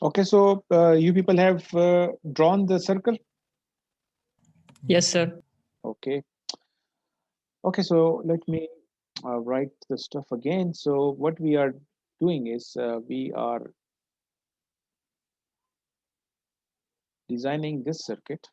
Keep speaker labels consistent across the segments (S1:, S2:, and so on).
S1: Okay, so you people have drawn the circle.
S2: Yes, sir.
S1: Okay. Okay, so let me write the stuff again. So what we are doing is we are designing this circuit.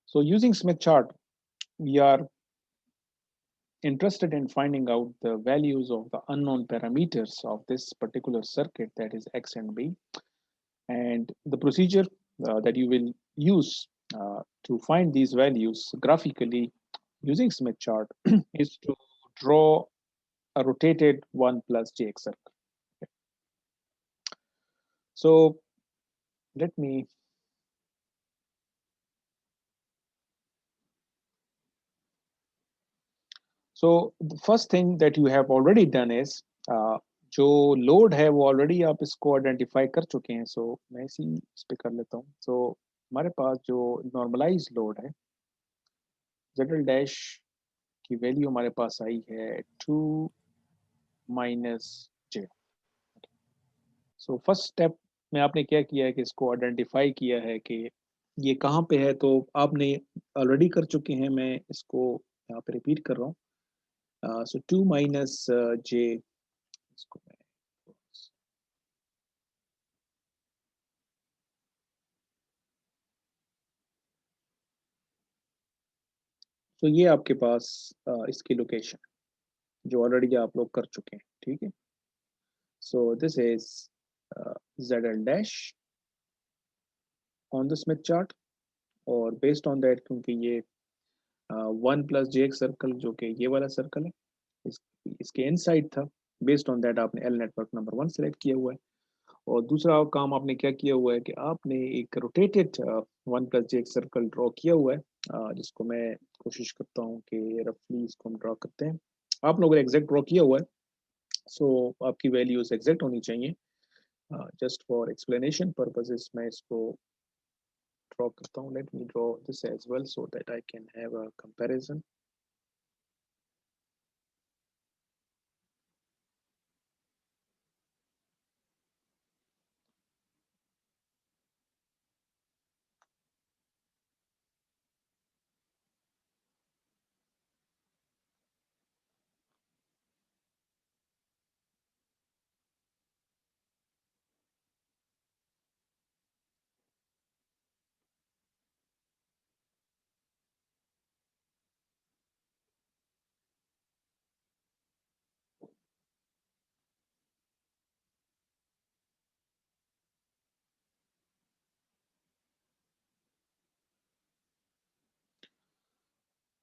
S1: So using Smith chart, we are interested in finding out the values of the unknown parameters of this particular circuit, that is X and B. And the procedure that you will use to find these values graphically using Smith chart is to draw a rotated 1 plus Jx circle. So let me so the first thing that you have already done is जो load है वो already आप इसको identify कर चुके हैं. सो मैं इसी इस पे कर लेता हूँ. सो हमारे पास जो नॉर्मलाइज लोड है ZL डैश की वैल्यू हमारे पास आई है 2 minus J. So first step में आपने क्या किया है कि इसको आइडेंटिफाई किया है कि ये कहाँ पे है. तो आपने ऑलरेडी कर चुके हैं, मैं इसको यहाँ पे रिपीट कर रहा हूँ. सो 2 माइनस J, इसको मैं तो ये आपके पास इसकी लोकेशन जो ऑलरेडी आप लोग कर चुके हैं. ठीक है. So this is ZL dash on the Smith chart, और बेस्ड ऑन दैट क्योंकि ये 1 प्लस J सर्कल जो कि ये वाला सर्कल है इस, इसके इनसाइड था, बेस्ड ऑन दैट आपने L नेटवर्क नंबर 1 सेलेक्ट किया हुआ है. और दूसरा काम आपने क्या किया हुआ है कि आपने एक rotated 1 plus J circle draw किया हुआ है, जिसको मैं कोशिश करता हूँ कि रफली इसको हम ड्रॉ करते हैं. आप लोगों ने एग्जैक्ट ड्रॉ किया हुआ है, सो आपकी वैल्यूज एग्जैक्ट होनी चाहिए. जस्ट फॉर एक्सप्लेनेशन पर्पसेस मैं इसको ड्रॉ करता हूँ. Let me draw this as well so that I can have a comparison.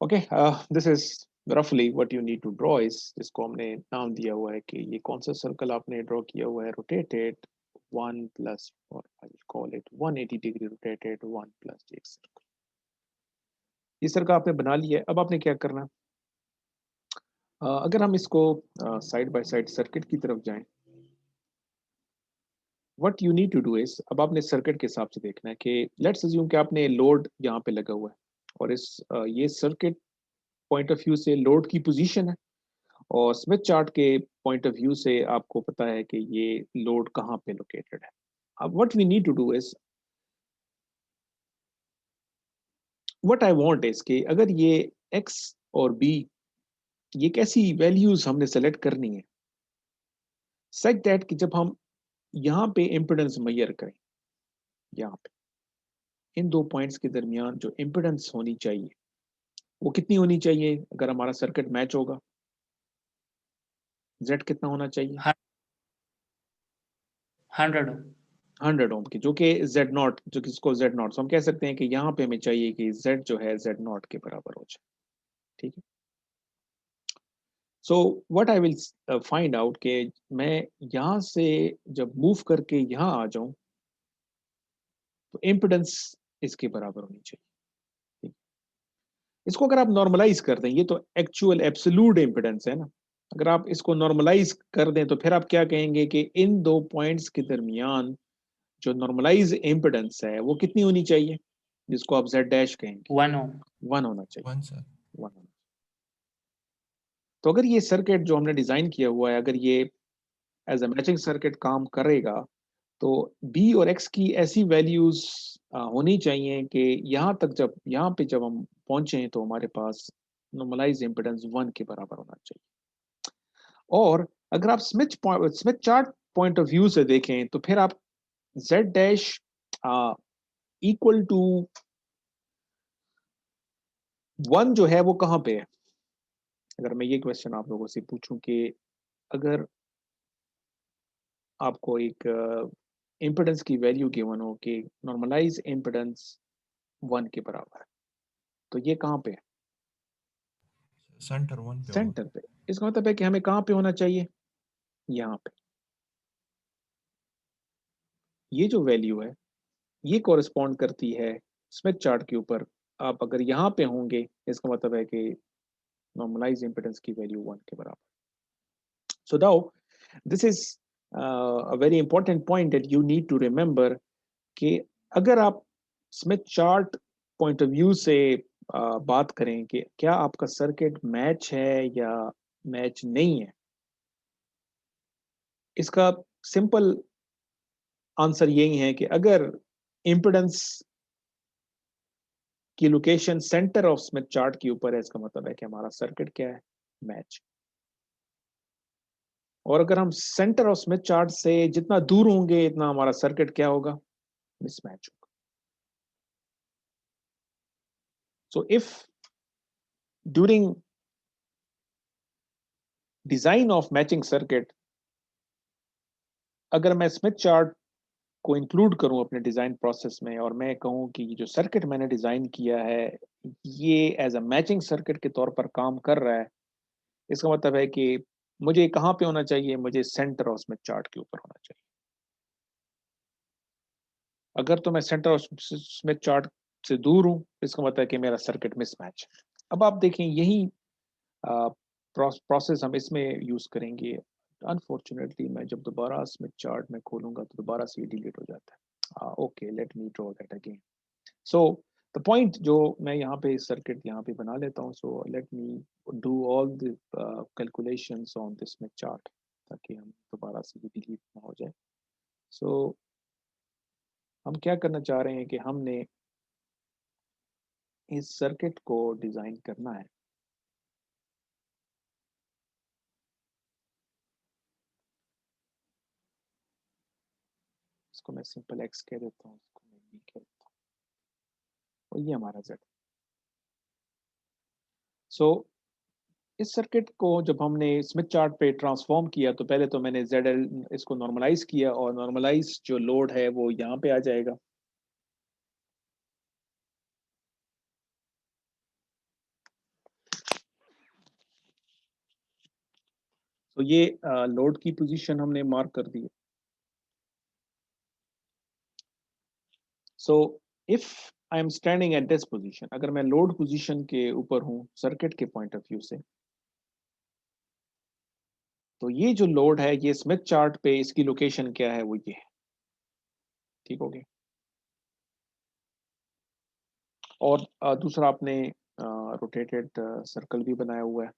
S1: Okay, this is रफली what you need to draw is, जिसको हमने नाम दिया हुआ है कि ये कौन सा सर्कल आपने ड्रॉ किया हुआ है. रोटेटेड 1 प्लस, और I will call it 180 degree rotated 1 plus J circle. ये सर्कल आपने बना लिया है. अब आपने क्या करना, अगर हम इसको साइड बाय साइड सर्किट की तरफ जाएं, what you need to do is, अब आपने सर्किट के हिसाब से देखना है कि लेट्स अज्यूम कि आपने लोड यहाँ पे लगा हुआ है, और इस ये सर्किट पॉइंट ऑफ व्यू से लोड की पोजीशन है, और स्मिथ चार्ट के पॉइंट ऑफ व्यू से आपको पता है कि ये लोड कहाँ पे लोकेटेड है. अब what we need to do is, what I want is कि अगर ये x और b, ये कैसी वैल्यूज हमने सेलेक्ट करनी है सच दैट कि जब हम यहाँ पे इम्पिडेंस मेजर करें, यहाँ पे इन दो पॉइंट्स के दरमियान जो इम्पिडेंस होनी चाहिए वो कितनी होनी चाहिए. अगर हमारा सर्किट मैच होगा, Z कितना होना चाहिए,
S2: 100.
S1: 100 ओम की, जो कि Z नॉट, जो किसको Z नॉट, तो हम कह सकते हैं कि यहाँ पे हमें चाहिए कि Z जो है Z नॉट के बराबर हो जाए. ठीक है. So what I will find out कि मैं यहाँ से जब मूव करके यहाँ आ जाऊं तो इम्पिडेंस इसके बराबर होनी चाहिए। ठीक। इसको अगर आप नॉर्मलाइज कर दें, ये तो एक्चुअल एब्सोल्यूट इम्पिडेंस है ना, अगर आप इसको नॉर्मलाइज कर दें तो फिर आप क्या कहेंगे कि इन दो पॉइंट्स के दरमियान जो नॉर्मलाइज इम्पिडेंस है वो कितनी होनी चाहिए, जिसको आप जेड डैश कहेंगे,
S2: 1 हो।
S1: 1 होना चाहिए।
S3: 1 सर।
S1: 1 होना। तो अगर ये सर्किट जो हमने डिजाइन किया हुआ है, अगर ये एज अ मैचिंग सर्किट काम करेगा तो बी और एक्स की ऐसी वैल्यूज होनी चाहिए कि यहाँ तक जब यहाँ पे जब हम पहुंचे तो हमारे पास नॉर्मलाइज इम्पिडेंस 1 के बराबर होना चाहिए। और अगर आप Smith chart point of view से देखें तो फिर आप z डैश इक्वल टू 1 जो है वो कहाँ पे है। अगर मैं ये क्वेश्चन आप लोगों से पूछूं कि अगर आपको एक इम्पिडेंस की वैल्यू गिवन हो कि नॉर्मलाइज इम्पिडेंस 1 के बराबर है, तो ये कहाँ पे है?
S3: सेंटर 1 पे होगा।
S1: सेंटर पे। इसका मतलब है कि हमें कहाँ पे होना चाहिए, यहाँ पे। ये जो वैल्यू है ये कॉरेस्पॉन्ड करती है स्मिथ चार्ट के ऊपर। आप अगर यहाँ पे होंगे इसका मतलब है कि नॉर्मलाइज इम्पिडेंस की वैल्यू 1 के बराबर। So now this is a very important point that you need to remember कि अगर आप Smith chart point of view से बात करें कि क्या आपका सर्किट मैच है या मैच नहीं है, इसका सिंपल आंसर यही है कि अगर इम्पिडेंस की location centre of Smith chart के ऊपर है, इसका मतलब है कि हमारा सर्किट क्या है, मैच। और अगर हम सेंटर ऑफ स्मिथ चार्ट से जितना दूर होंगे इतना हमारा सर्किट क्या होगा, मिसमैच होगा। So if during design of matching circuit अगर मैं स्मिथ चार्ट को इंक्लूड करूं अपने डिजाइन प्रोसेस में और मैं कहूं कि जो सर्किट मैंने डिजाइन किया है ये एज अ मैचिंग सर्किट के तौर पर काम कर रहा है, इसका मतलब है कि मुझे कहां पे होना चाहिए, मुझे सेंटर ऑफ स्मिथ चार्ट के ऊपर होना चाहिए। अगर तो मैं सेंटर ऑफ स्मिथ चार्ट से दूर हूं, इसका मतलब है कि मेरा सर्किट मिसमैच है। अब आप देखें यही प्रोसेस हम इसमें यूज करेंगे। अनफॉर्चुनेटली मैं जब दोबारा स्मिथ चार्ट में खोलूंगा तो दोबारा से डिलीट हो जाता है। Okay, late me draw that again. So the point जो मैं यहाँ पे सर्किट यहाँ पे बना लेता हूँ, सो let me do all the calculations on this Smith chart ताकि हम दोबारा से डिलीट ना हो जाए। सो हम क्या करना चाह रहे हैं कि हमने इस सर्किट को डिजाइन करना है। इसको मैं सिंपल एक्स कह देता हूँ, इसको मैं बी कह देता हूँ, और ये हमारा जेड। सो इस सर्किट को जब हमने स्मिथ चार्ट पे ट्रांसफॉर्म किया तो पहले तो मैंने ZL इसको नॉर्मलाइज किया और नॉर्मलाइज जो लोड है वो यहाँ पे आ जाएगा। तो ये लोड की पोजीशन हमने मार्क कर दी है। So if I am standing at this position, अगर मैं लोड पोजीशन के ऊपर हूँ सर्किट के पॉइंट ऑफ व्यू से, तो ये जो लोड है ये स्मिथ चार्ट पे इसकी लोकेशन क्या है, वो ये है। ठीक हो गया। और दूसरा आपने रोटेटेड सर्कल भी बनाया हुआ है।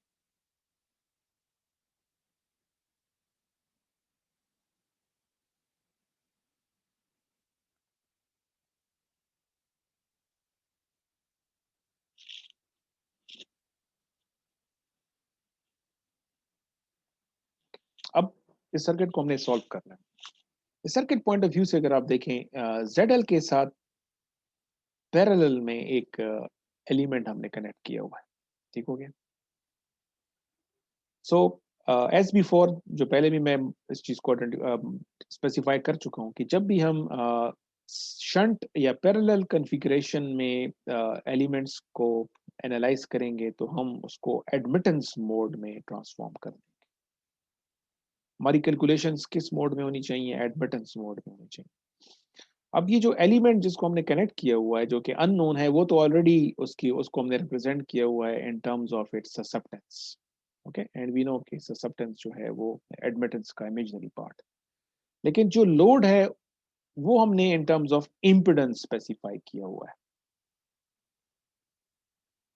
S1: अब इस सर्किट को हमने सॉल्व करना है। इस सर्किट पॉइंट ऑफ व्यू से अगर आप देखें ZL के साथ पैरेलल में एक एलिमेंट हमने कनेक्ट किया हुआ है। ठीक हो गया। सो एज बिफोर, जो पहले भी मैं इस चीज को स्पेसिफाई कर चुका हूं कि जब भी हम शंट या पैरेलल कॉन्फ़िगरेशन में एलिमेंट्स को एनालाइज करेंगे तो हम उसको एडमिटेंस मोड में ट्रांसफॉर्म कर देंगे। हमारी कैलकुलेशंस किस मोड में होनी चाहिए? एडमिटेंस मोड में होनी चाहिए। अब ये जो एलिमेंट जिसको हमने कनेक्ट किया हुआ है जो कि अननोन है, वो तो ऑलरेडी उसको हमने रिप्रेजेंट किया हुआ है in terms of its susceptance. Okay, and we know कि ससेप्टेंस जो है वो एडमिटेंस का इमेजिनरी पार्ट। लेकिन जो लोड है वो हमने in terms of impedance specify किया हुआ है।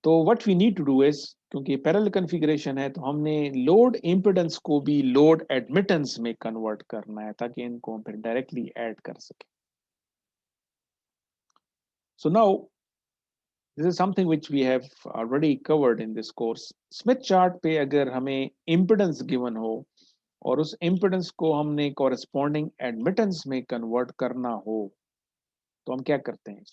S1: तो what we need to do is, क्योंकि पैरेलल कॉन्फ़िगरेशन है, तो हमने लोड इम्पिडेंस को भी लोड एडमिटेंस में कन्वर्ट करना है ताकि इनको हम फिर डायरेक्टली ऐड कर सकें। So now this is something which we have already covered in this course. Smith chart पे अगर हमें इम्पिडेंस गिवन हो और उस इम्पिडेंस को हमने कॉरेस्पॉन्डिंग एडमिटेंस में कन्वर्ट करना हो तो हम क्या करते हैं?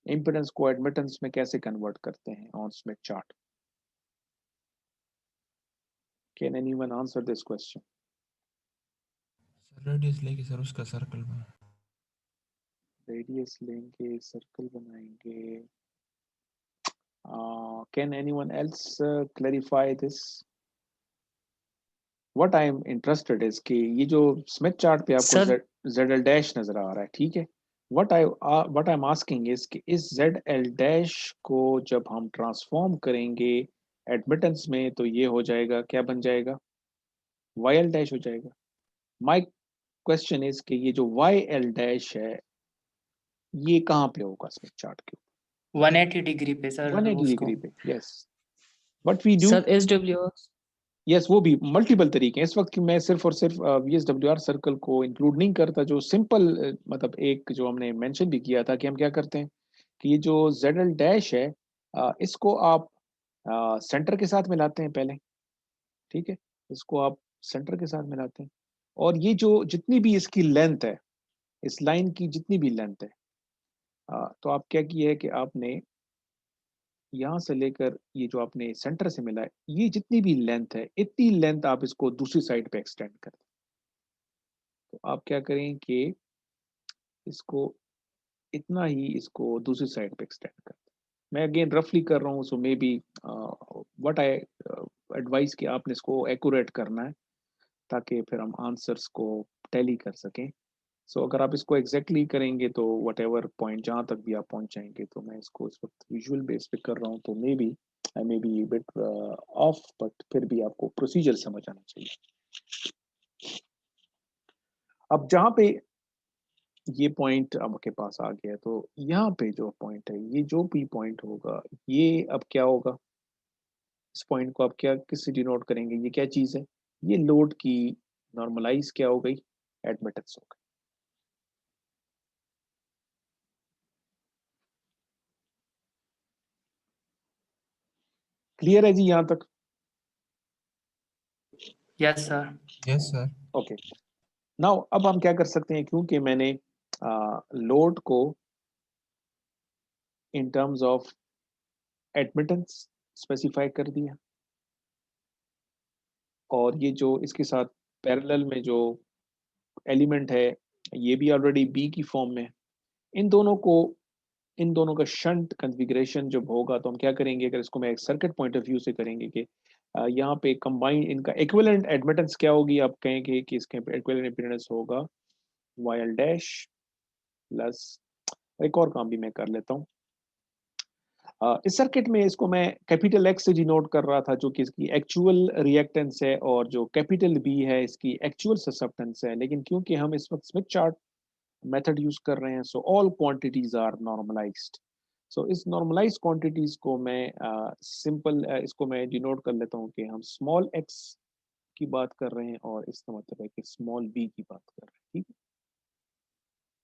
S1: इम्पिडेंस को एडमिटेंस में कैसे कन्वर्ट करते हैं on Smith chart? Can anyone answer this question?
S3: Sir radius लेके सर उसका सर्कल में
S1: रेडियस लेंगे, सर्कल बनाएंगे। Can anyone else clarify this? What I am interested is कि ये जो स्मिथ चार्ट पे आपको
S2: Sir,
S1: जेड एल डैश नजर आ रहा है, ठीक है, what I am asking is कि इस जेड एल डैश को जब हम ट्रांसफॉर्म करेंगे एडमिटेंस में तो ये हो जाएगा, क्या बन जाएगा? वाई एल डैश हो जाएगा। माई क्वेश्चन इज कि ये जो वाई एल डैश है ये कहाँ पे होगा स्मिथ चार्ट के?
S2: 180 डिग्री पे सर
S1: 180
S2: उसको।
S1: डिग्री पे, yes. What we do,
S2: sir SW।
S1: Yes, वो भी मल्टीपल तरीके हैं। इस वक्त मैं सिर्फ और सिर्फ VSWR सर्कल को इंक्लूड नहीं करता। जो सिंपल मतलब एक जो हमने मेंशन भी किया था कि हम क्या करते हैं कि ये जो ZL डैश है इसको आप सेंटर के साथ मिलाते हैं पहले, ठीक है, इसको आप सेंटर के साथ मिलाते हैं और ये जो जितनी भी इसकी लेंथ है, इस लाइन की जितनी भी लेंथ है, तो आप क्या किए है कि आपने यहाँ से लेकर ये जो आपने सेंटर से मिला है, ये जितनी भी लेंथ है इतनी लेंथ आप इसको दूसरी साइड पे एक्सटेंड कर दें। तो आप क्या करें कि इसको इतना ही इसको दूसरी साइड पे एक्सटेंड कर दें। मैं अगेन रफली कर रहा हूँ, so maybe what I advise कि आपने इसको एक्यूरेट करना है ताकि फिर हम आंसर्स को टैली कर सकें। सो अगर आप इसको एग्जैक्टली करेंगे तो वट एवर पॉइंट जहाँ तक भी आप पहुँच जाएंगे, तो मैं इसको इस वक्त विजुअल बेस पे कर रहा हूँ तो maybe I maybe bit off, but फिर भी आपको प्रोसीजर समझ आना चाहिए। अब जहाँ पे ये पॉइंट आपके पास आ गया, तो यहाँ पे जो पॉइंट है, ये जो भी पॉइंट होगा, ये अब क्या होगा? इस पॉइंट को आप क्या किससे डिनोट करेंगे? ये क्या चीज़ है? ये लोड की नॉर्मलाइज क्या हो गई? एडमिटेंस हो गई। क्लियर है जी यहाँ तक?
S2: Yes sir.
S3: Yes sir.
S1: Okay, now अब हम क्या कर सकते हैं, क्योंकि मैंने लोड को इन टर्म्स ऑफ एडमिटेंस स्पेसिफाई कर दिया और ये जो इसके साथ पैरेलल में जो एलिमेंट है ये भी ऑलरेडी बी की फॉर्म में। इन दोनों को, इन दोनों का शंट कॉन्फ़िगरेशन जब होगा तो हम क्या करेंगे, अगर इसको मैं एक सर्किट पॉइंट ऑफ व्यू से करेंगे कि यहाँ पे कंबाइन इनका इक्विवेलेंट एडमिटेंस क्या होगी? आप कहेंगे कि इसका इक्विवेलेंट इम्पीडेंस होगा वाई डैश प्लस, एक और काम भी मैं कर लेता हूँ। इस सर्किट में इसको मैं कैपिटल एक्स से डिनोट कर रहा था जो कि इसकी एक्चुअल रिएक्टेंस है और जो कैपिटल बी है इसकी एक्चुअल ससेप्टेंस है। लेकिन क्योंकि हम इस वक्त स्मिथ चार्ट मेथड यूज कर रहे हैं, so all quantities are normalised. So इस नॉर्मलाइज क्वांटिटीज को मैं सिंपल इसको मैं डिनोट कर लेता हूँ कि हम स्मॉल एक्स की बात कर रहे हैं और इसका मतलब है कि स्मॉल बी की बात कर रहे हैं, ठीक है।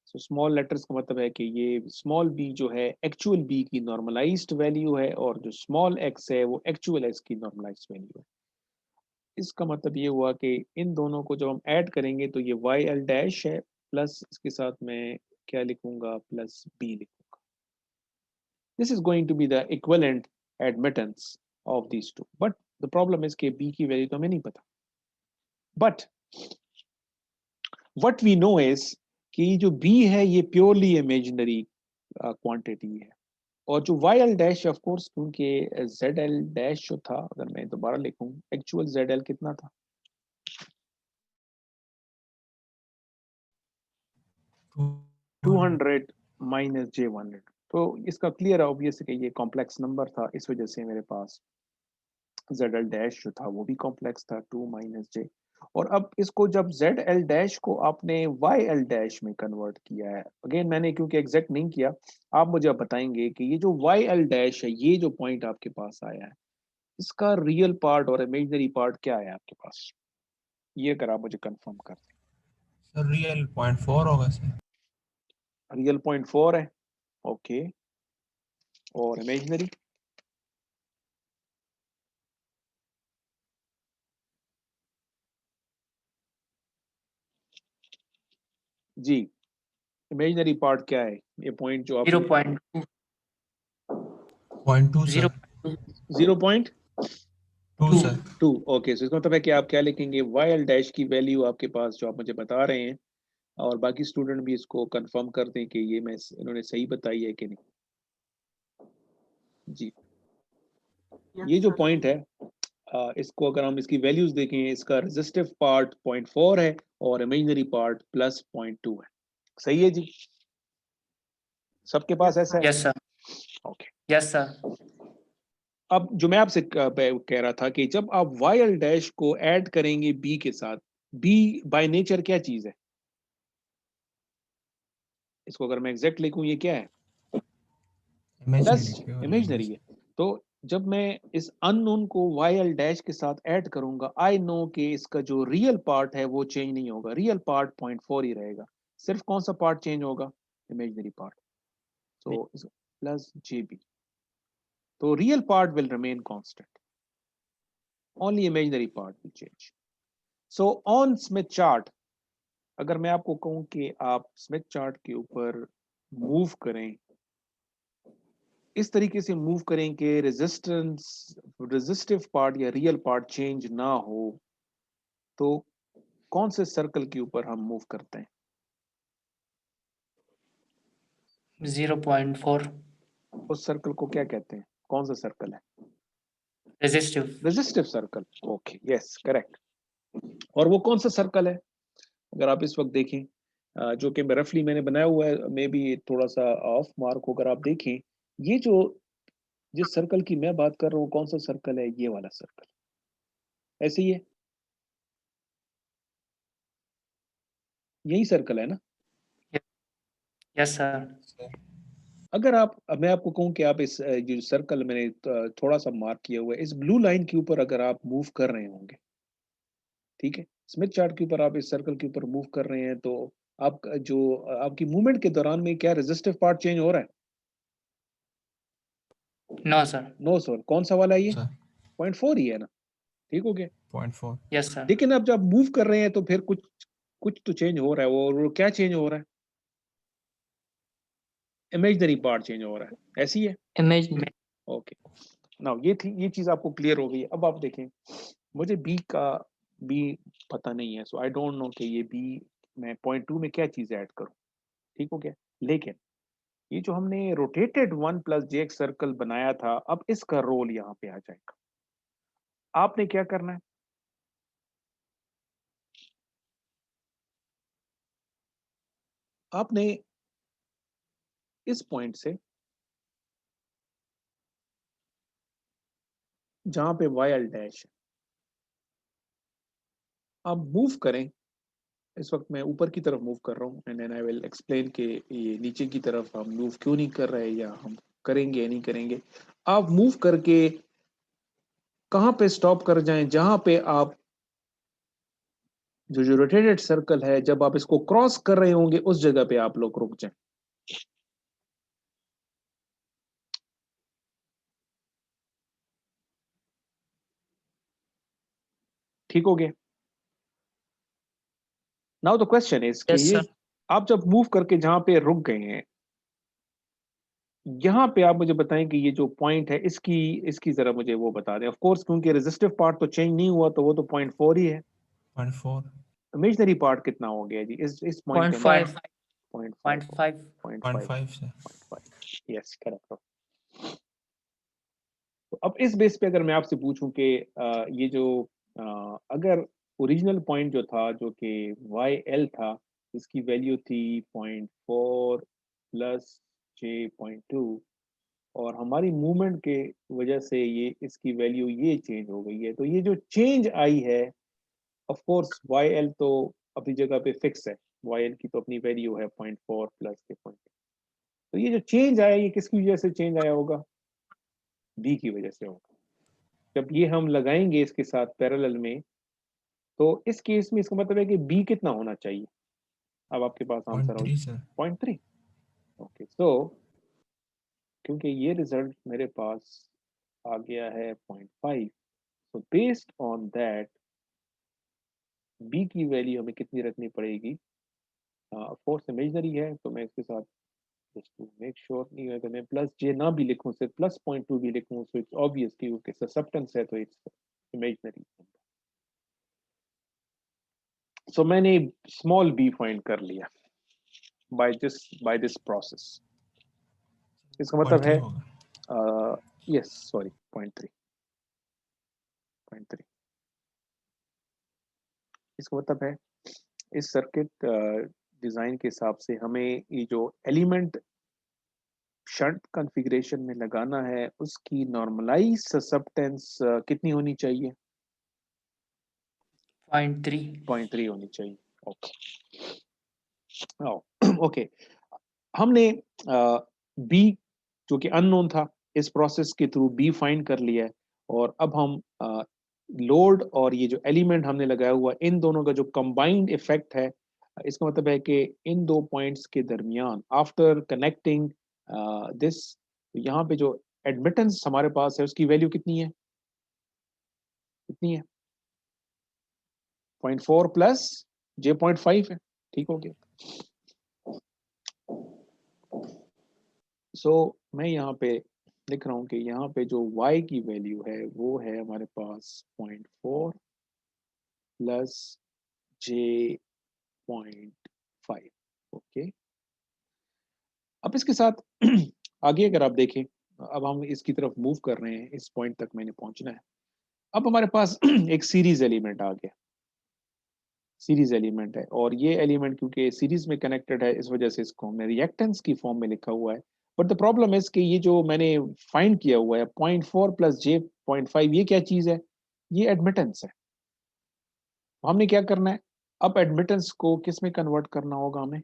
S1: सो स्मॉल लेटर्स का मतलब है कि ये स्मॉल बी जो है एक्चुअल बी की नॉर्मलाइज्ड वैल्यू है और जो स्मॉल एक्स है वो एक्चुअल एक्स की नॉर्मलाइज्ड वैल्यू है। इसका मतलब ये हुआ कि इन दोनों को जब हम ऐड करेंगे तो ये वाई एल डैश है प्लस इसके साथ मैं क्या लिखूंगा? प्लस बी लिखूंगा। This is going to be the equivalent admittance of these two, but the problem is के बी की वैल्यू तो हमें नहीं पता। But what we know is कि जो b है ये प्योरली इमेजिनरी क्वांटिटी है, और जो YL डैश ऑफ कोर्स क्योंकि ZL डैश जो था, अगर मैं दोबारा लिखूं, एक्चुअल ZL कितना था, 200 माइनस J100। तो इसका क्लियर ऑब्वियस है कि ये कॉम्प्लेक्स नंबर था, इस वजह से मेरे पास ZL डैश जो था वो भी कॉम्प्लेक्स था, 2 माइनस J। और अब इसको जब ZL डैश को आपने YL डैश में कन्वर्ट किया है, अगेन मैंने क्योंकि एग्जैक्ट नहीं किया, आप मुझे अब बताएंगे कि ये जो YL डैश है, ये जो पॉइंट आपके पास आया है, इसका रियल पार्ट और इमेजिनरी पार्ट क्या है आपके पास, ये अगर आप मुझे कंफर्म कर दें।
S3: सर रियल 0.4 होगा सर।
S1: रियल 0.4 है, ओके, और इमेजिनरी जी, इमेजिनरी पार्ट क्या है, ये पॉइंट जो आप
S2: 0.2
S3: 0.2 सर।
S1: 0.2
S3: सर।
S1: ओके। सो इसका मतलब है कि आप क्या लिखेंगे, YL डैश की वैल्यू आपके पास जो आप मुझे बता रहे हैं, और बाकी स्टूडेंट भी इसको कंफर्म कर दें कि ये मैं इन्होंने सही बताई है कि नहीं। जी, ये जो पॉइंट है, इसको अगर हम इसकी वैल्यूज देखें, इसका रेजिस्टिव पार्ट 0.4 है और इमेजिनरी पार्ट प्लस 0.2 है। सही है जी, सबके पास ऐसा है?
S2: Yes sir,
S1: okay.
S2: Yes sir.
S1: अब जो मैं आपसे कह रहा था कि जब आप YL डैश को ऐड करेंगे B के साथ, B बाय नेचर क्या चीज है, इसको अगर मैं एग्जैक्ट लिखूं, ये क्या है, प्लस इमेजिनरी है। तो जब मैं इस अननोन को YL डैश के साथ ऐड करूंगा, आई नो कि इसका जो रियल पार्ट है वो चेंज नहीं होगा, रियल पार्ट 0.4 ही रहेगा, सिर्फ कौन सा पार्ट चेंज होगा, इमेजिनरी पार्ट। तो प्लस JB, तो real part will remain constant, only imaginary part will change. So on Smith chart, अगर मैं आपको कहूं कि आप स्मिथ चार्ट के ऊपर मूव करें, इस तरीके से मूव करें कि रेजिस्टिव पार्ट या रियल पार्ट चेंज ना हो, तो कौन से सर्कल के ऊपर हम मूव करते हैं?
S2: 0.4
S1: उस सर्कल को क्या कहते हैं, कौन सा सर्कल है?
S2: Resistive.
S1: Resistive circle, okay, yes correct. और वो कौन सा सर्कल है, अगर आप इस वक्त देखें, जो कि रफली मैंने बनाया हुआ है, मे बी थोड़ा सा ऑफ मार्क हो, अगर आप देखें, ये जो जिस सर्कल की मैं बात कर रहा हूँ, कौन सा सर्कल है, ये वाला सर्कल, ऐसे ही है, यही सर्कल है ना?
S2: Yes sir.
S1: अगर आप, अब मैं आपको कहूं कि आप इस जो सर्कल मैंने थोड़ा सा मार्क किया हुआ है, इस ब्लू लाइन के ऊपर अगर आप मूव कर रहे होंगे, ठीक है, स्मिथ चार्ट के ऊपर आप इस सर्कल के ऊपर मूव कर रहे हैं, तो आप जो आपकी मूवमेंट के दौरान में क्या रेजिस्टिव पार्ट चेंज हो रहा है?
S2: No sir.
S1: नो सर, कौन सा वाला है ये?
S3: सर
S1: 0.4 ही है ना, ठीक हो गया।
S3: 0.4।
S2: Yes sir.
S1: लेकिन अब जब मूव कर रहे हैं तो फिर कुछ कुछ तो चेंज हो रहा है, वो क्या चेंज हो रहा है? इमेजिनरी पार्ट चेंज हो रहा है, ऐसी है।
S2: इमेजिन।
S1: ओके, नाउ ये थी, ये चीज आपको क्लियर हो गई है। अब आप देखें, मुझे बी पता नहीं है, सो आई डोंट नो कि ये बी मैं 0.2 में क्या चीज ऐड करूं, ठीक हो गया। लेकिन ये जो हमने रोटेटेड 1 प्लस JX सर्कल बनाया था, अब इसका रोल यहाँ पे आ जाएगा। आपने क्या करना है, आपने इस पॉइंट से जहां पे YL डैश है, आप मूव करें, इस वक्त मैं ऊपर की तरफ मूव कर रहा हूँ, एंड आई विल एक्सप्लेन कि ये नीचे की तरफ हम मूव क्यों नहीं कर रहे, या हम करेंगे या नहीं करेंगे। आप मूव करके कहाँ पे स्टॉप कर जाएं, जहां पे आप जो रोटेटेड सर्कल है, जब आप इसको क्रॉस कर रहे होंगे, उस जगह पे आप लोग रुक जाएं। ठीक हो गया। नाउ द क्वेश्चन इज कि
S2: यस
S1: ये
S2: सर।
S1: आप जब मूव करके जहां पे रुक गए हैं, यहाँ पे आप मुझे बताएं कि ये जो पॉइंट है, इसकी इसकी जरा मुझे वो बता दें। ऑफ कोर्स क्योंकि रेजिस्टिव पार्ट तो चेंज नहीं हुआ, तो वो तो 0.4 ही है।
S3: 0.4।
S1: इमेजनरी पार्ट कितना हो गया जी इस पॉइंट के
S2: 0.5,
S1: पॉइंट
S2: 0.5.
S3: 0.5 sir.
S1: Yes correct. तो अब इस बेस पे अगर मैं आपसे पूछूं कि ये जो अगर ओरिजिनल पॉइंट जो था जो कि वाई एल था इसकी वैल्यू थी 0.4 प्लस J.2 और हमारी मूवमेंट के वजह से ये इसकी वैल्यू ये चेंज हो गई है, तो ये जो चेंज आई है ऑफ कोर्स वाई एल तो अपनी जगह पे फिक्स है, वाई एल की तो अपनी वैल्यू है 0.4 प्लस J.2। तो ये जो चेंज आया ये किसकी वजह से चेंज आया होगा? बी की वजह से होगा। जब ये हम लगाएंगे इसके साथ पैरेलल में तो इस केस में इसका मतलब है कि बी कितना होना चाहिए? अब आपके पास आंसर हो
S3: 0.3 sir.
S1: 0.3। ओके सो क्योंकि ये रिजल्ट मेरे पास आ गया है 0.5, so based on that b की वैल्यू हमें कितनी रखनी पड़ेगी? ऑफ कोर्स इमेजनरी है तो मैं इसके साथ जस्ट टू मेक श्योर नहीं है, अगर मैं प्लस जे ना भी लिखूं सिर्फ प्लस 0.2 भी लिखूं तो इट्स ऑब्वियस क्योंकि सब्सटेंस है तो इट्स इमेजनरी। सो मैंने स्मॉल b फाइंड कर लिया बाय दिस प्रोसेस। इसका मतलब
S3: 0.3
S1: है
S3: होगा.
S1: Yes sorry 0.3। इसका मतलब है इस सर्किट डिजाइन के हिसाब से हमें ये जो एलिमेंट शंट कॉन्फ़िगरेशन में लगाना है उसकी नॉर्मलाइज ससेप्टेंस कितनी होनी चाहिए?
S2: 0.3.
S1: 0.3 होनी चाहिए। ओके ओके हमने बी जो कि अननोन था इस प्रोसेस के थ्रू बी फाइंड कर लिया है और अब हम लोड और ये जो एलिमेंट हमने लगाया हुआ इन दोनों का जो कंबाइंड इफेक्ट है इसका मतलब है कि इन दो पॉइंट्स के दरमियान आफ्टर कनेक्टिंग दिस यहाँ पे जो एडमिटेंस हमारे पास है उसकी वैल्यू कितनी है? कितनी है? 0.4 प्लस J.5 है। ठीक हो गया। सो मैं यहाँ पे लिख रहा हूँ कि यहाँ पे जो y की वैल्यू है वो है हमारे पास 0.4 प्लस J.5। ओके अब इसके साथ आगे अगर आप देखें अब हम इसकी तरफ मूव कर रहे हैं, इस पॉइंट तक मैंने पहुंचना है। अब हमारे पास एक सीरीज एलिमेंट आ गया, सीरीज एलिमेंट है और ये एलिमेंट क्योंकि सीरीज में कनेक्टेड है इस वजह से इसको हमने रिएक्टेंस की फॉर्म में लिखा हुआ है। बट द प्रॉब्लम है कि ये जो मैंने फाइंड किया हुआ है 0.4 प्लस J.5 ये क्या चीज है? ये एडमिटेंस है। हमने क्या करना है? अब एडमिटेंस को किस में कन्वर्ट करना होगा हमें?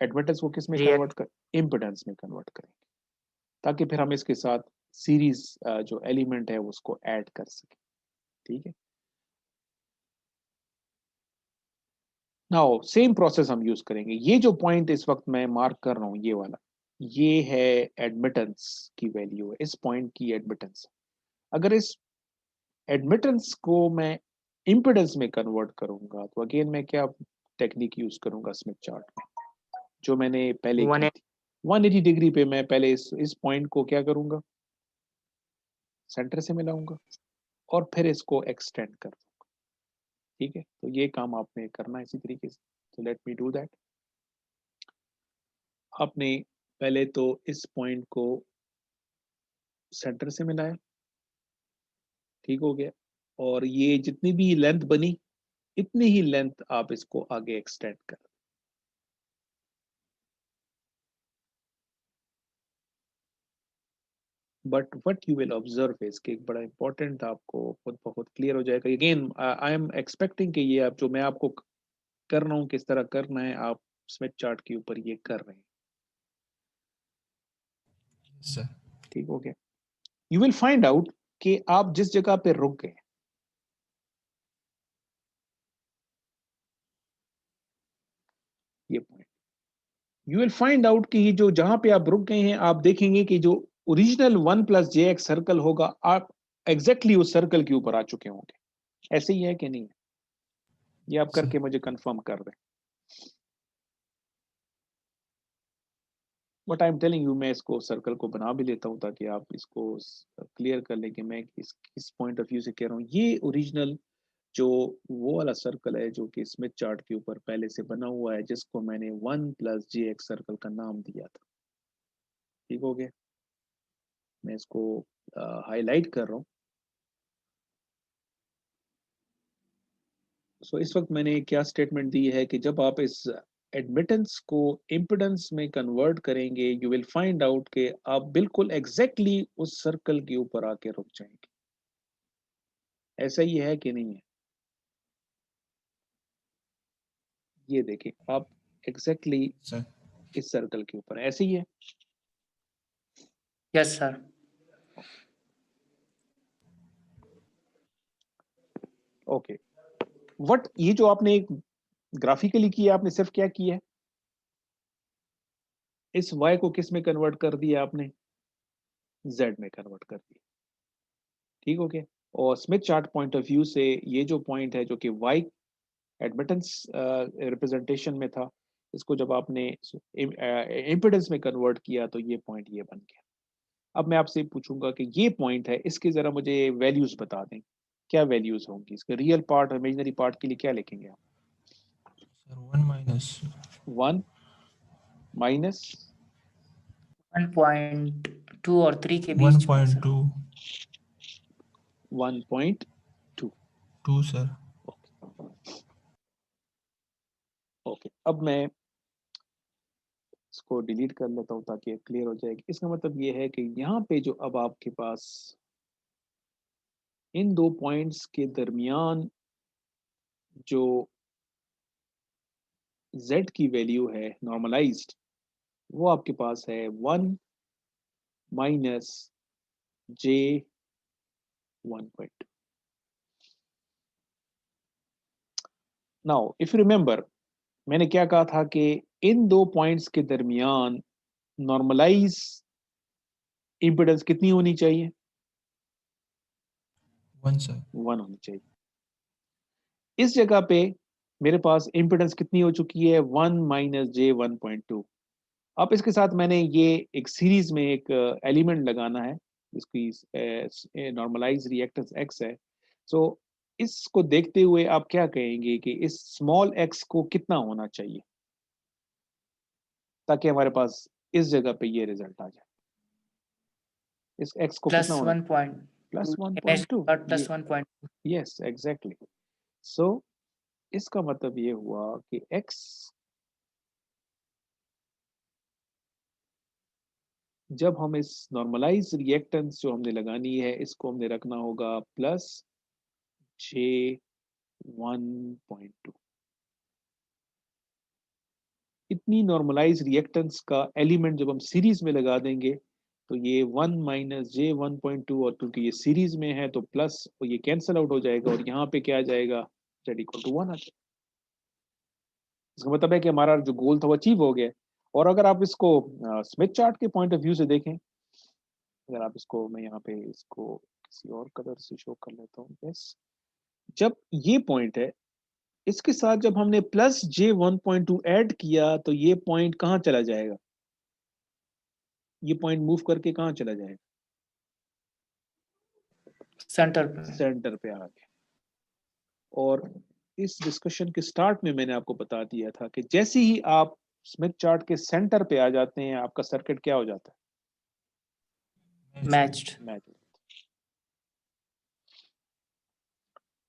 S1: एडमिटेंस को किस में कन्वर्ट कर? इम्पिडेंस में कन्वर्ट करेंगे ताकि फिर हम इसके साथ सीरीज जो एलिमेंट है उसको ऐड कर सके। ठीक है, नाउ सेम प्रोसेस हम यूज करेंगे। ये जो पॉइंट इस वक्त मैं मार्क कर रहा हूं ये वाला, ये है एडमिटेंस की वैल्यू है, इस पॉइंट की एडमिटेंस। अगर इस एडमिटेंस को मैं इम्पिडेंस में कन्वर्ट करूंगा तो अगेन मैं क्या टेक्निक यूज करूंगा स्मिथ चार्ट में जो मैंने पहले की थी। 180 डिग्री पे मैं पहले इस पॉइंट को क्या करूंगा? सेंटर से मिलाऊंगा और फिर इसको एक्सटेंड कर दूंगा। ठीक है, तो ये काम आपने करना है इसी तरीके से। तो लेट मी डू दैट। आपने पहले तो इस पॉइंट को सेंटर से मिलाया, ठीक हो गया, और ये जितनी भी लेंथ बनी इतनी ही लेंथ आप इसको आगे एक्सटेंड कर। But what you will observe is कि एक बड़ा इंपॉर्टेंट आपको खुद बहुत क्लियर हो जाएगा। अगेन आई एम एक्सपेक्टिंग कि ये आप जो मैं आपको कर रहा हूँ किस तरह करना है आप स्मिथ चार्ट के ऊपर ये कर रहे हैं।
S3: Yes sir.
S1: ठीक हो गया। यू विल फाइंड आउट कि आप जिस जगह पे रुक गए, ये point, you will find out कि ये जो जहां पे आप रुक गए हैं आप देखेंगे कि जो ओरिजिनल 1 प्लस JX सर्कल होगा आप एग्जैक्टली उस सर्कल के ऊपर आ चुके होंगे। ऐसे ही है कि नहीं? ये आप
S3: Sir.
S1: करके मुझे कंफर्म कर दें। But I am telling you, मैं इसको सर्कल को बना भी लेता हूँ ताकि आप इसको क्लियर कर लें कि मैं किस पॉइंट ऑफ व्यू से कह रहा हूँ। ये ओरिजिनल जो वो वाला सर्कल है जो कि स्मिथ चार्ट के ऊपर पहले से बना हुआ है, जिसको मैंने 1+jx सर्कल का नाम दिया था। ठीक हो गया, मैं इसको हाईलाइट कर रहा हूँ। सो इस वक्त मैंने क्या स्टेटमेंट दी है कि जब आप इस एडमिटेंस को इम्पिडेंस में कन्वर्ट करेंगे, यू विल फाइंड आउट कि आप बिल्कुल एग्जैक्टली उस सर्कल के ऊपर आके रुक जाएंगे। ऐसा ही है कि नहीं है? ये देखिए, आप एग्जैक्टली
S3: सर
S1: इस सर्कल के ऊपर ऐसे ही है।
S2: Yes, sir.
S1: ओके, व्हाट ये जो आपने एक ग्राफिकली किया, आपने सिर्फ क्या किया है, इस y को किस में कन्वर्ट कर दिया आपने? z में कन्वर्ट कर दिया। ठीक हो गया। और Smith chart point of view से ये जो पॉइंट है जो कि y एडमिटेंस रिप्रेजेंटेशन में था, इसको जब आपने इम्पिडेंस में कन्वर्ट किया तो ये पॉइंट ये बन गया। अब मैं आपसे पूछूंगा कि ये पॉइंट है, इसके जरा मुझे वैल्यूज बता दें, क्या वैल्यूज होंगी इसके? रियल पार्ट और इमेजिनरी पार्ट के लिए क्या लिखेंगे आप?
S3: सर 1 माइनस
S1: 1 माइनस
S2: 1.2 और 3 के बीच में, sir.
S3: 1.2
S1: 1.2।
S3: 2 सर।
S1: ओके, अब मैं इसको डिलीट कर लेता हूँ ताकि क्लियर हो जाएगी। इसका मतलब ये है कि यहाँ पे जो अब आपके पास इन दो पॉइंट्स के दरमियान जो z की वैल्यू है नॉर्मलाइज्ड, वो आपके पास है 1 minus j 1.2। Now if you remember, मैंने क्या कहा था कि इन दो पॉइंट्स के दरमियान नॉर्मलाइज इम्पिडेंस कितनी होनी चाहिए?
S3: 1 सर।
S1: 1 होनी चाहिए। इस जगह पे मेरे पास इम्पिडेंस कितनी हो चुकी है? 1 माइनस j 1.2। अब इसके साथ मैंने ये एक सीरीज में एक एलिमेंट लगाना है जिसकी नॉर्मलाइज रिएक्टेंस x है। सो इसको देखते हुए आप क्या कहेंगे कि इस स्मॉल x को कितना होना चाहिए ताकि हमारे पास इस जगह पे ये रिजल्ट आ जाए? इस x को
S2: Plus
S1: कितना होना?
S2: 1.2.
S1: Plus
S2: Imaginary
S1: 1.2।
S2: part
S1: ये
S2: plus 1.2.
S1: Yes exactly. सो इसका मतलब ये हुआ कि x जब हम इस नॉर्मलाइज रिएक्टेंस जो हमने लगानी है इसको हमने रखना होगा प्लस j 1.2। इतनी नॉर्मलाइज रिएक्टेंस का एलिमेंट जब हम सीरीज में लगा देंगे तो ये 1 माइनस j 1.2, और क्योंकि ये सीरीज में है तो प्लस और ये कैंसिल आउट हो जाएगा और यहाँ पे क्या आ जाएगा? z इक्वल टू 1 आ जाएगा। इसका मतलब है कि हमारा जो गोल था वो अचीव हो गया। और अगर आप इसको स्मिथ चार्ट के पॉइंट ऑफ व्यू से देखें, अगर आप इसको, मैं यहाँ पे इसको किसी और कलर से शो कर लेता हूँ। यस, जब ये पॉइंट है इसके साथ जब हमने प्लस j 1.2 ऐड किया तो ये पॉइंट कहाँ चला जाएगा? ये पॉइंट मूव करके कहाँ चला जाएगा?
S2: Center पे.
S1: सेंटर पे आ गया। और इस डिस्कशन के स्टार्ट में मैंने आपको बता दिया था कि जैसे ही आप स्मिथ चार्ट के सेंटर पे आ जाते हैं आपका सर्किट क्या हो जाता
S2: Matched.
S1: है? Match.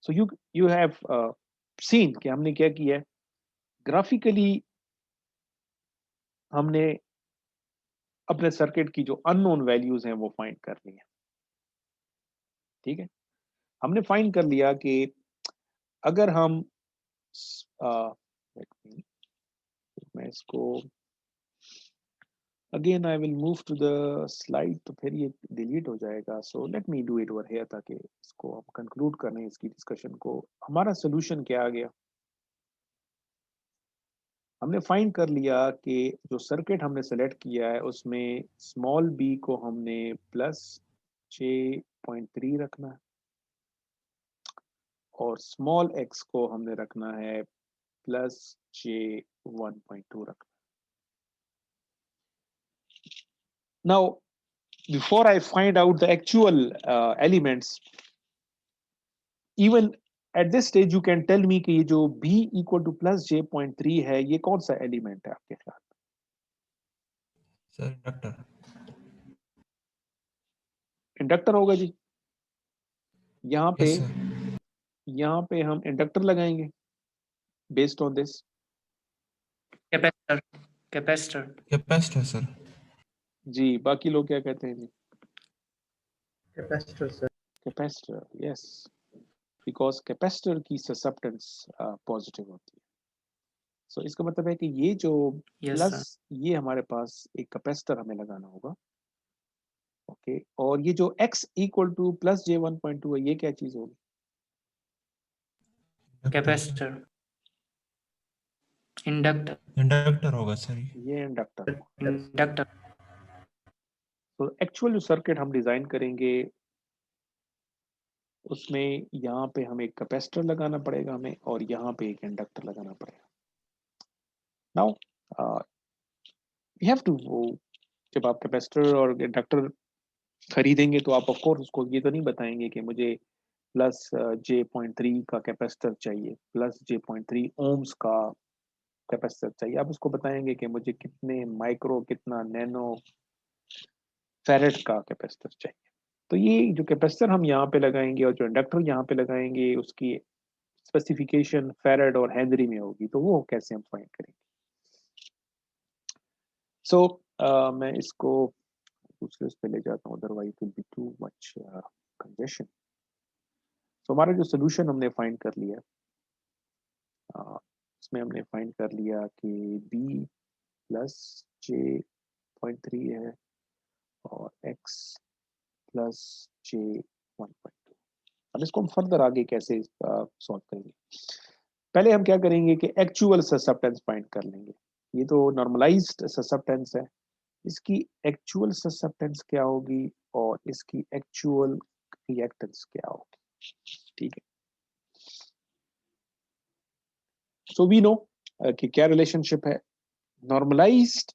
S1: So you have seen कि हमने क्या किया है, ग्राफिकली हमने अपने सर्किट की जो अननोन वैल्यूज हैं वो फाइंड कर ली है। ठीक है, हमने फाइंड कर लिया कि अगर हम मैं इसको again I will move to the slide, तो फिर ये डिलीट हो जाएगा। So let me do it over here ताकि इसको हम कंक्लूड कर लें इसकी डिस्कशन को। हमारा सोल्यूशन क्या आ गया? हमने फाइंड कर लिया कि जो सर्किट हमने सेलेक्ट किया है उसमें स्मॉल b को हमने प्लस 6.3 रखना है और स्मॉल x को हमने रखना है प्लस j 1.2 रखना। Now before I find out the actual elements, even at this stage you can tell me कि ये जो B equal two plus J.3 है ये कौन सा एलिमेंट है आपके ख्याल में?
S3: Sir inductor.
S1: इंडक्टर होगा जी। यहाँ पे
S3: यस सर।
S1: हम इंडक्टर लगाएंगे based on this.
S2: Capacitor capacitor
S3: capacitor sir.
S1: जी, बाकी लोग क्या कहते हैं जी?
S4: Capacitor sir.
S1: Capacitor, yes, because capacitor की ससेप्टेंस पॉजिटिव होती है। सो इसका मतलब है कि ये जो
S2: यस
S1: प्लस,
S2: सर
S1: ये हमारे पास एक कैपेसिटर हमें लगाना होगा, ओके। और ये जो x equal two plus J1.2 है, ये क्या चीज होगी?
S2: कैपेसिटर इंडक्टर
S3: इंडक्टर होगा सर ये।
S1: ये इंडक्टर होगा।
S2: इंडक्टर
S1: तो एक्चुअल जो सर्किट हम डिजाइन करेंगे उसमें यहाँ पे हमें एक कैपेसिटर लगाना पड़ेगा हमें, और यहाँ पे एक इंडक्टर लगाना पड़ेगा। नाउ वी हैव टू, जब आप कैपेसिटर और इंडक्टर खरीदेंगे तो आप ऑफ कोर्स उसको ये तो नहीं बताएंगे कि मुझे प्लस J.3 का कैपेसिटर चाहिए, प्लस J.3 ओम्स का कैपेसिटर चाहिए। आप उसको बताएंगे कि मुझे कितने माइक्रो, कितना नैनो फैरेड का कैपेसिटर चाहिए। तो ये जो कैपेसिटर हम यहाँ पे लगाएंगे और जो इंडक्टर यहाँ पे लगाएंगे उसकी स्पेसिफिकेशन फैरेड और हेनरी में होगी, तो वो कैसे हम फाइंड करेंगे? सो मैं इसको दूसरे उस पे ले जाता हूँ, otherwise will be too much congestion. तो हमारा जो सोल्यूशन हमने फाइंड कर लिया, इसमें हमने फाइंड कर लिया कि B प्लस J.3 है और X प्लस J1.2। अब इसको हम फर्दर आगे कैसे सॉल्व करेंगे? पहले हम क्या करेंगे कि एक्चुअल ससेप्टेंस फाइंड कर लेंगे। ये तो नॉर्मलाइज्ड ससेप्टेंस है, इसकी एक्चुअल ससेप्टेंस क्या होगी और इसकी एक्चुअल रिएक्टेंस क्या होगी, ठीक है। सो वी नो कि क्या रिलेशनशिप है। Normalised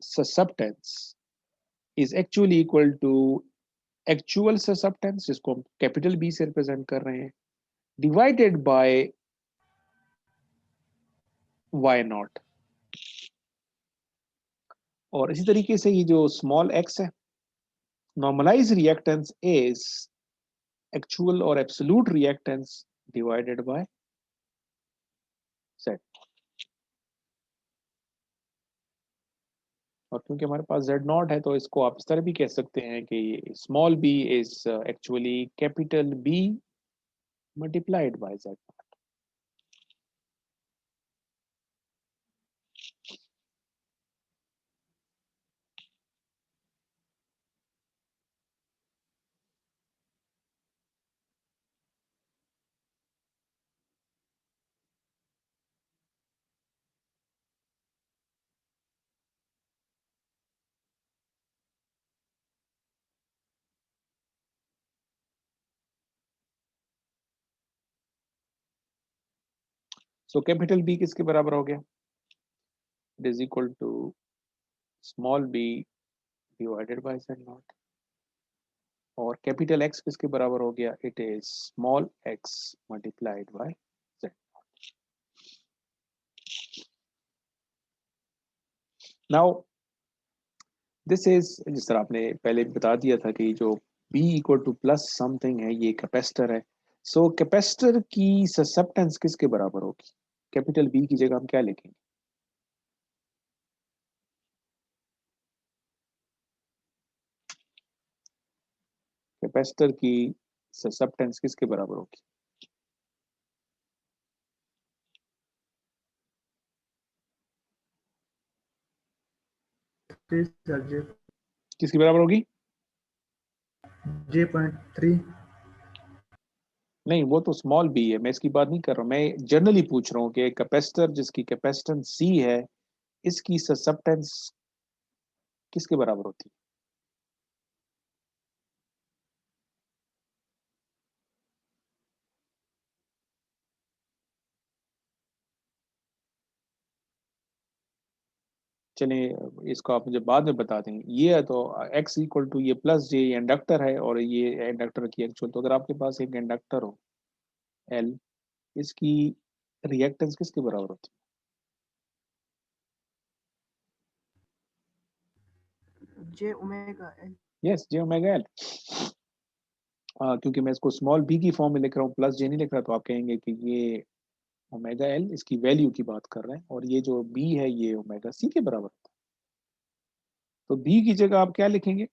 S1: susceptance is actually equal to actual susceptance, जिसको हम कैपिटल बी से रिप्रेजेंट कर रहे हैं, डिवाइडेड बाय वाई नॉट। और इसी तरीके से ये जो स्मॉल x है, नॉर्मलाइज रिएक्टेंस इज एक्चुअल और absolute reactance divided by z। और क्योंकि हमारे पास z0 है तो इसको आप इस तरह भी कह सकते हैं कि small b is actually capital B multiplied by z। So capital B किसके बराबर हो गया? It is equal to small b divided by z0। और कैपिटल X किसके बराबर हो गया? It is small x multiplied by z। Now this is, जिस तरह आपने पहले बता दिया था कि जो B equal two plus something है ये कैपेसिटर है। सो कैपेसिटर की ससेप्टेंस किसके बराबर होगी? कैपिटल B की जगह हम क्या लिखेंगे? कैपेसिटर की ससेप्टेंस किसके बराबर होगी?
S4: सर
S1: किसके बराबर होगी?
S4: J.3।
S1: नहीं, वो तो स्मॉल b है, मैं इसकी बात नहीं कर रहा हूँ, मैं जनरली पूछ रहा हूँ कि कैपेसिटर जिसकी कैपेसिटेंस C है, इसकी ससेप्टेंस किसके बराबर होती है? चलिए इसको आप मुझे बाद में बता दें। ये है तो x इक्वल टू ये प्लस j इंडक्टर है और ये इंडक्टर की एक्चुअल। तो अगर आपके पास एक इंडक्टर हो एल, इसकी रिएक्टेंस किसके बराबर होती
S4: जे ओमेगा एल।
S1: है? यस, जे ओमेगा एल। क्योंकि मैं इसको स्मॉल बी की फॉर्म में लिख रहा हूँ, प्लस जे नहीं लिख रहा, तो आप कहेंगे कि ये ओमेगा एल इसकी वैल्यू की बात कर रहे हैं, और ये जो बी है ये ओमेगा सी के बराबर होता है। तो बी की जगह आप क्या लिखेंगे?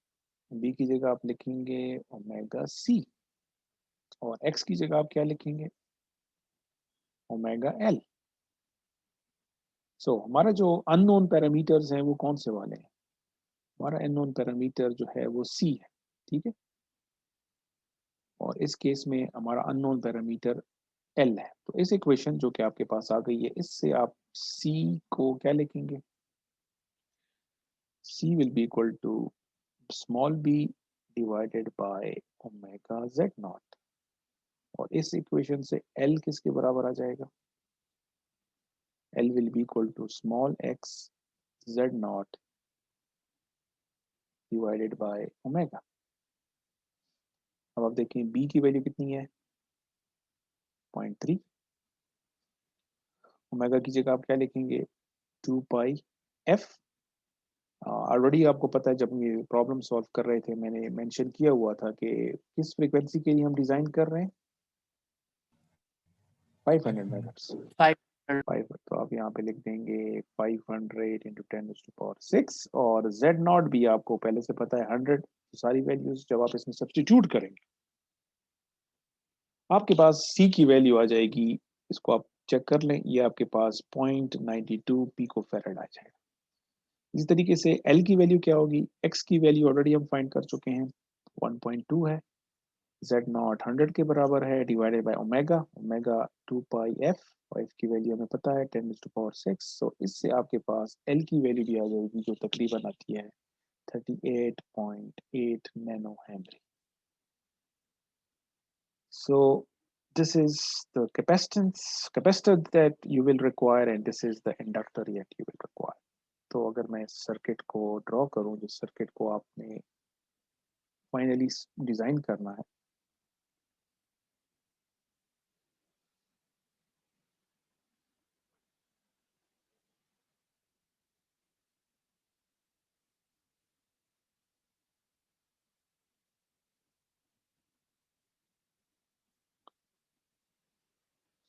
S1: बी की जगह आप लिखेंगे ओमेगा सी, और एक्स की जगह आप क्या लिखेंगे? Omega L. सो हमारा जो अननोन पैरामीटर्स हैं वो कौन से वाले हैं? हमारा अननोन पैरामीटर जो है वो सी है, ठीक है, और इस केस में हमारा अननोन पैरामीटर एल है। तो इस इक्वेशन जो कि आपके पास आ गई है, इससे आप सी को क्या लिखेंगे? C will be equal to small B divided by omega Z naught, और इस इक्वेशन से एल किसके बराबर आ जाएगा? L will be equal to small X Z naught divided by omega. अब आप देखिए बी की वैल्यू कितनी है? 0.3। ओमेगा की जगह आप क्या लिखेंगे? 2 पाई एफ। ऑलरेडी आपको पता है, जब ये प्रॉब्लम सॉल्व कर रहे थे मैंने मेंशन किया हुआ था कि किस फ्रीक्वेंसी के लिए हम डिजाइन कर रहे हैं? 500 मेगाहर्ट्ज।
S2: 500
S1: 5, तो आप यहाँ पे लिख देंगे 500 इंटू 10⁻6, और z नॉट भी आपको पहले से पता है 100। तो सारी वैल्यूज जब आप इसमें सब्स्टिट्यूट करेंगे, आपके पास c की वैल्यू आ जाएगी, इसको आप चेक कर लें, ये आपके पास 0.92 पिको फैराड आ जाएगा। इसी तरीके से L की वैल्यू क्या होगी? X की वैल्यू ऑलरेडी हम फाइंड कर चुके हैं, 1.2 है, Z नॉट 100 के बराबर है, divided by omega, omega 2 pi F, और एफ की वैल्यू हमें पता है 10⁻6। सो इससे आपके पास L की वैल्यू भी आ जाएगी, जो तकरीबन आती है 38.8 nano Henry. So this is the capacitor that you will require, and this is the inductor that you will require. तो अगर मैं इस सर्किट को ड्रॉ करूं, जिस सर्किट को आपने फाइनली डिजाइन करना है,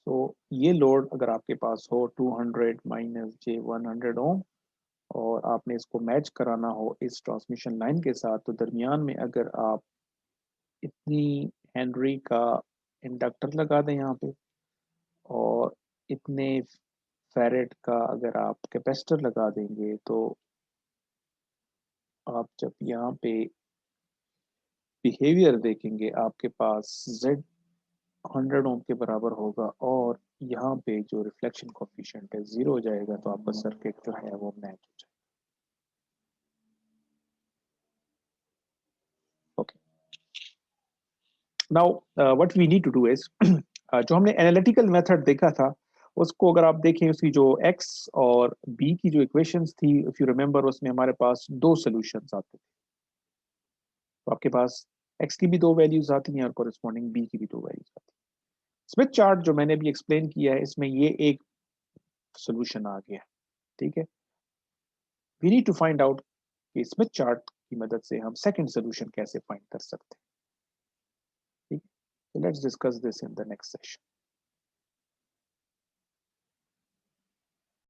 S1: तो ये लोड अगर आपके पास हो 200 माइनस जे 100 ओम, और आपने इसको मैच कराना हो इस ट्रांसमिशन लाइन के साथ, तो दरमियान में अगर आप इतनी हेनरी का इंडक्टर लगा दें यहाँ पे, और इतने फैरेड का अगर आप कैपेसिटर लगा देंगे, तो आप जब यहाँ पे बिहेवियर देखेंगे, आपके पास Z 100 ओम के बराबर होगा, और यहाँ पे जो रिफ्लेक्शन कोफिशिएंट है 0 हो जाएगा, तो आपका सर्किट जो है वो मैच हो जाएगा। Okay, now what we need to do is, जो हमने एनालिटिकल मेथड देखा था, उसको अगर आप देखें, उसकी जो x और b की जो इक्वेशंस थी, इफ यू रिमेंबर, उसमें हमारे पास दो सॉल्यूशंस आते थे। तो आपके पास x की भी दो वैल्यूज आती हैं, और कोरिस्पोंडिंग b की भी दो वैल्यूज आती हैं। स्मिथ चार्ट जो मैंने अभी एक्सप्लेन किया है, इसमें ये एक सॉल्यूशन आ गया, ठीक है। We need to find out कि स्मिथ चार्ट की मदद से हम सेकंड सॉल्यूशन कैसे फाइंड कर सकते हैं, ठीक है। Let's discuss this in the next session.